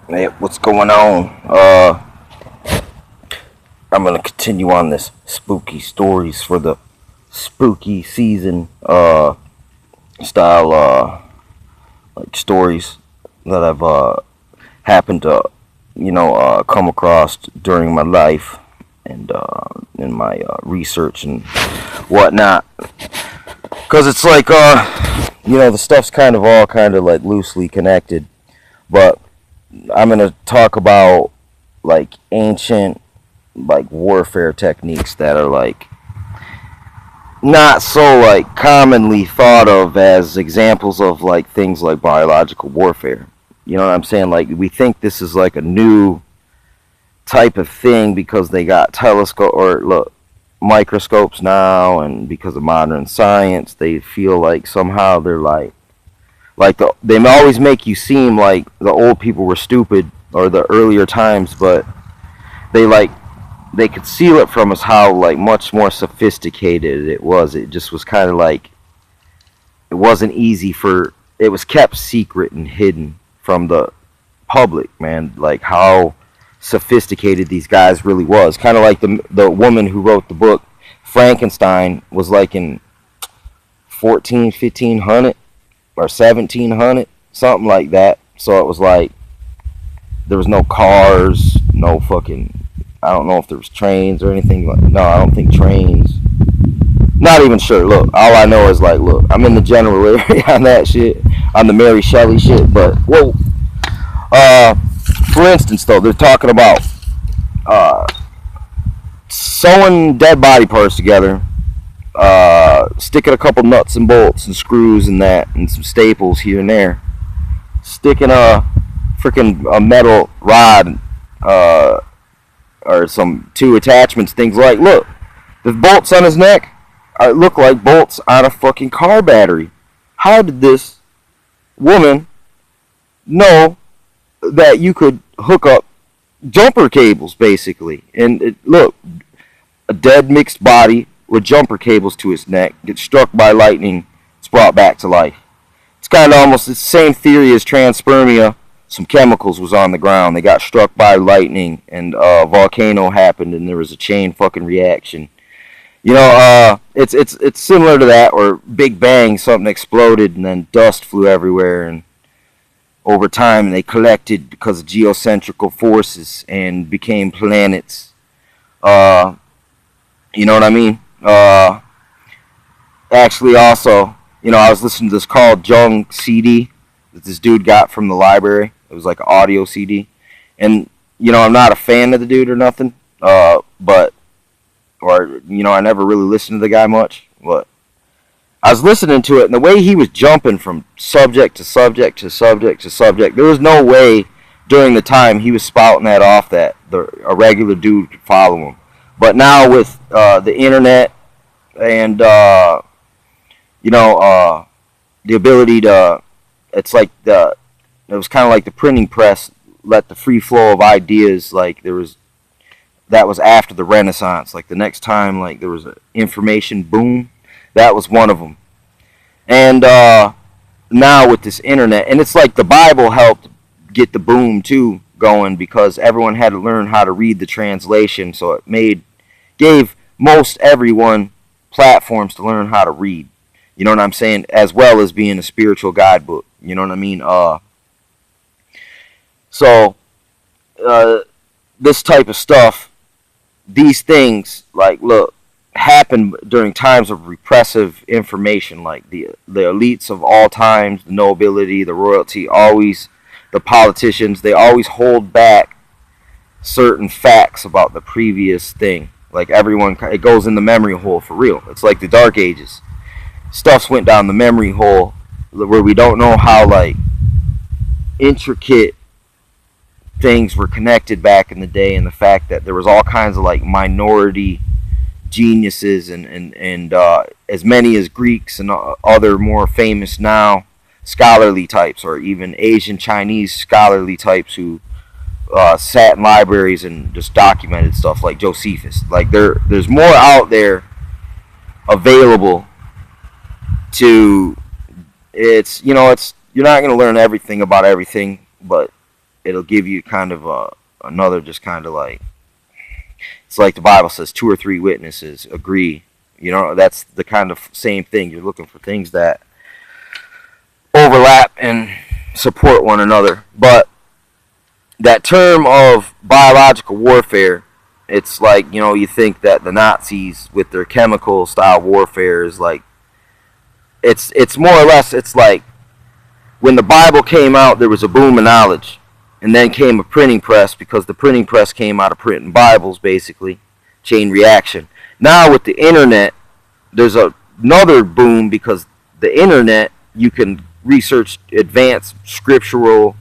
Hey, what's going on? I'm gonna continue on this spooky stories for the spooky season style like stories that I've happened to come across during my life and in my research and whatnot. Cause it's like the stuff's kind of all kind of like loosely connected, but I'm gonna talk about like ancient like warfare techniques that are like not so like commonly thought of as examples of like things like biological warfare. You know what I'm saying? Like we think this is like a new type of thing because they got telescope or look microscopes now, and because of modern science, they feel like somehow they're they always make you seem like the old people were stupid or the earlier times, but they like they conceal it from us how like much more sophisticated it was. It just was kind of like it wasn't easy for it was kept secret and hidden from the public, man. Like how sophisticated these guys really was. Kind of like the woman who wrote the book Frankenstein was like in 1500 or 1700, something like that. So it was like there was no cars, no fucking. I don't know if there was trains or anything. No, I don't think trains. Not even sure. Look, all I know is like, look, I'm in the general area on that shit, on the Mary Shelley shit. But whoa, uh, for instance, though, they're talking about uh, sewing dead body parts together, sticking a couple nuts and bolts and screws and that, and some staples here and there, sticking a freaking a metal rod or some two attachments, things like, look, the bolts on his neck look like bolts on a fucking car battery. How did this woman know that you could hook up jumper cables, basically? And look, a dead mixed body with jumper cables to his neck gets struck by lightning, it's brought back to life. It's kind of almost the same theory as transpermia. Some chemicals was on the ground. They got struck by lightning, and a volcano happened, and there was a chain fucking reaction. It's similar to that, or Big Bang, something exploded, and then dust flew everywhere, and over time they collected because of geocentrical forces and became planets. Uh, you know what I mean? Actually, also, I was listening to this Carl Jung CD that this dude got from the library. It was like an audio CD, and I'm not a fan of the dude or nothing. But I never really listened to the guy much. But I was listening to it, and the way he was jumping from subject to subject to subject to subject, there was no way during the time he was spouting that off that a regular dude could follow him. But now with the internet and the ability to, it's like it was kind of like the printing press let the free flow of ideas, like that was after the Renaissance. Like the next time, like there was an information boom, that was one of them. And now with this internet, and it's like the Bible helped get the boom too going because everyone had to learn how to read the translation, so it gave most everyone platforms to learn how to read. You know what I'm saying? As well as being a spiritual guidebook. You know what I mean? So this type of stuff, these things, like, look, happen during times of repressive information, like the elites of all times, the nobility, the royalty, always the politicians, they always hold back certain facts about the previous thing. Like everyone, it goes in the memory hole for real. It's like the Dark Ages. Stuff's went down the memory hole where we don't know how like intricate things were connected back in the day, and the fact that there was all kinds of like minority geniuses and as many as Greeks and other more famous now scholarly types, or even Asian Chinese scholarly types who sat in libraries and just documented stuff, like Josephus. Like there's more out there available to. It's you're not going to learn everything about everything, but it'll give you kind of another, just kind of like, it's like the Bible says, 2 or 3 witnesses agree. You know, that's the kind of same thing. You're looking for things that overlap and support one another. But that term of biological warfare, it's like, you know, you think that the Nazis with their chemical style warfare is like, it's more or less, it's like when the Bible came out, there was a boom of knowledge, and then came a printing press, because the printing press came out of printing Bibles, basically, chain reaction. Now with the internet, there's another boom, because the internet, you can research advanced scriptural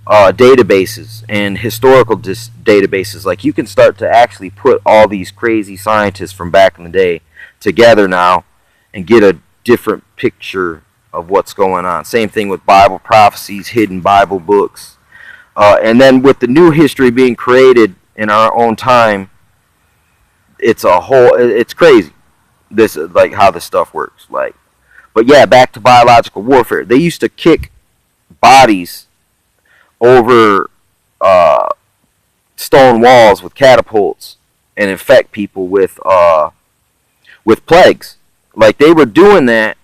databases and historical databases. Like, you can start to actually put all these crazy scientists from back in the day together now and get a different picture of what's going on. Same thing with Bible prophecies, hidden Bible books. And then with the new history being created in our own time, it's crazy. This is like how this stuff works. Like, but yeah, back to biological warfare. They used to kick bodies over stone walls with catapults and infect people with plagues. Like, they were doing that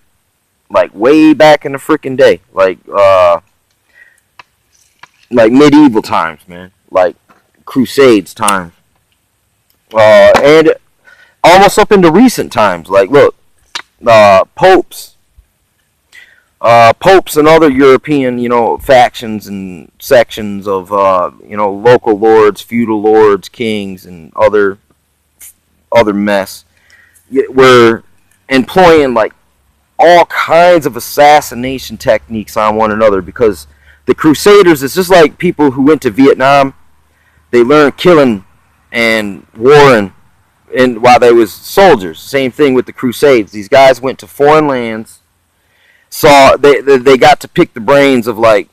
like way back in the freaking day, like medieval times, man, like Crusades times, and almost up into recent times. Like, look, popes and other European, you know, factions and sections of, you know, local lords, feudal lords, kings, and other mess were employing like all kinds of assassination techniques on one another, because the Crusaders, it's just like people who went to Vietnam. They learned killing and warring while they was soldiers. Same thing with the Crusades. These guys went to foreign lands, saw they got to pick the brains of like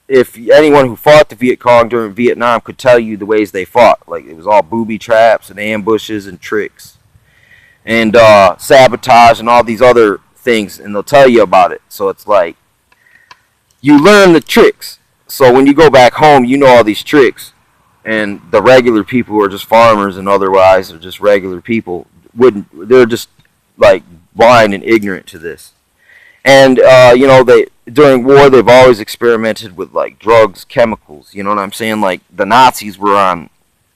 if anyone who fought the Viet Cong during Vietnam could tell you the ways they fought. Like, it was all booby traps and ambushes and tricks and sabotage and all these other things, and they'll tell you about it. So it's like, you learn the tricks. So when you go back home, you know all these tricks, and the regular people who are just farmers and otherwise are just regular people they're just like blind and ignorant to this. And you know, during war, they've always experimented with like drugs, chemicals. You know what I'm saying? Like, the Nazis were on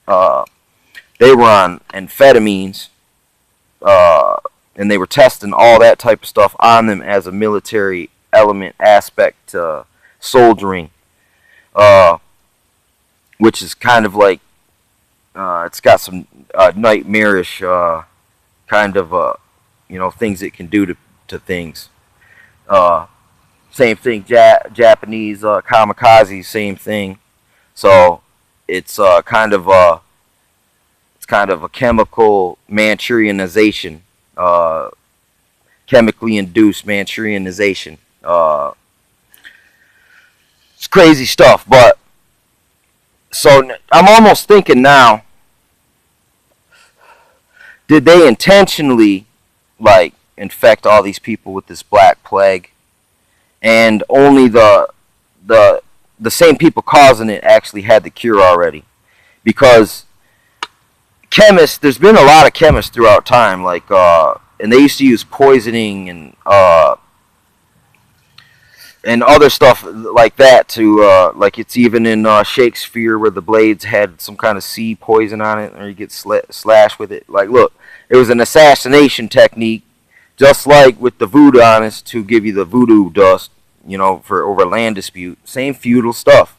amphetamines, and they were testing all that type of stuff on them as a military element aspect to soldiering, which is kind of like, it's got some nightmarish kind of you know, things it can do to things. Same thing, Japanese kamikaze, same thing. So it's kind of a chemical Manchurianization, chemically induced Manchurianization. It's crazy stuff. But so I'm almost thinking now, did they intentionally like infect all these people with this black plague, and only the same people causing it actually had the cure already? Because chemists, there's been a lot of chemists throughout time, like and they used to use poisoning and other stuff like that to like, it's even in Shakespeare, where the blades had some kind of sea poison on it, or you get slashed with it. Like, look, it was an assassination technique, just like with the voodooists to give you the voodoo dust, you know, for over land dispute. Same feudal stuff.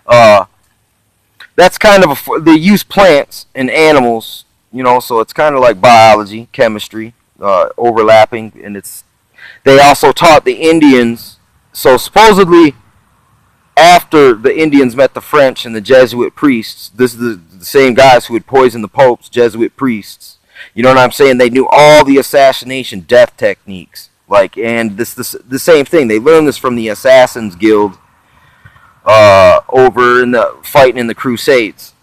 That's kind of they use plants and animals, you know, so it's kind of like biology, chemistry, overlapping, and they also taught the Indians. So supposedly, after the Indians met the French and the Jesuit priests, this is the same guys who had poisoned the popes, Jesuit priests. You know what I'm saying? They knew all the assassination death techniques. Like, and the same thing. They learned this from the Assassins Guild over in the fighting in the Crusades.